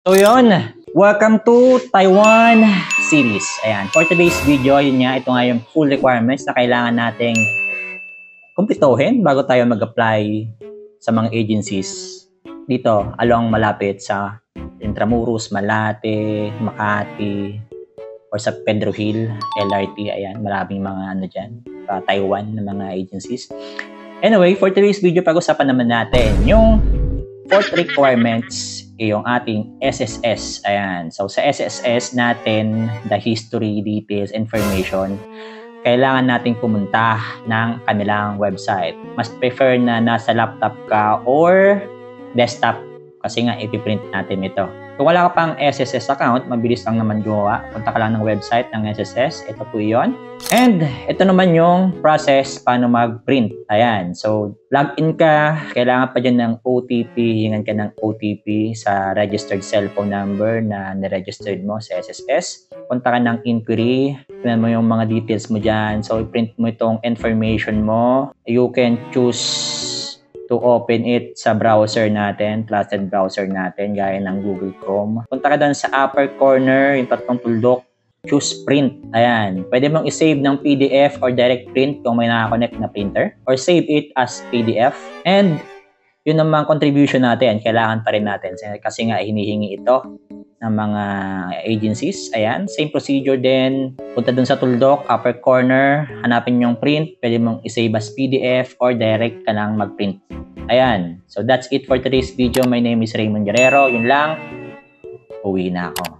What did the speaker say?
So yun, welcome to Taiwan series. Ayan, for today's video, yun nga, ito nga yung full requirements na kailangan nating kumpletuhin bago tayo mag-apply sa mga agencies dito along malapit sa Intramuros, Malate, Makati, or sa Pedro Hill, LRT. Ayan, maraming mga ano dyan, Taiwan na mga agencies. Anyway, for today's video, pag-usapan naman natin yung fourth requirements yung ating SSS. Ayan. So, sa SSS natin, the history, details, information, kailangan nating pumunta ng kanilang website. Mas prefer na nasa laptop ka or desktop kasi nga ipiprint natin ito. Kung wala ka pang SSS account, mabilis lang naman gumawa. Punta ka lang ng website ng SSS. Ito po yun. And ito naman yung process paano mag-print. Ayan. So, login ka. Kailangan pa dyan ng OTP. Hingan ka ng OTP sa registered cellphone number na niregistered mo sa SSS. Punta ka ng inquiry. Tignan mo yung mga details mo dyan. So, i-print mo itong information mo. You can choose to open it sa browser natin, trusted browser natin, gaya ng Google Chrome. Punta ka doon sa upper corner, yung tatlong tuldok, choose print. Ayan. Pwede mong i-save ng PDF or direct print kung may nakakonect na printer, or save it as PDF. And yun naman contribution natin, kailangan pa rin natin kasi nga hinihingi ito ng mga agencies. Ayan, same procedure din. Punta dun sa tuldok, upper corner, hanapin yung print, pwede mong i-save as PDF or direct ka lang mag-print. Ayan, so that's it for today's video. My name is Raymond Guerrero. Yun lang, uwi na ako.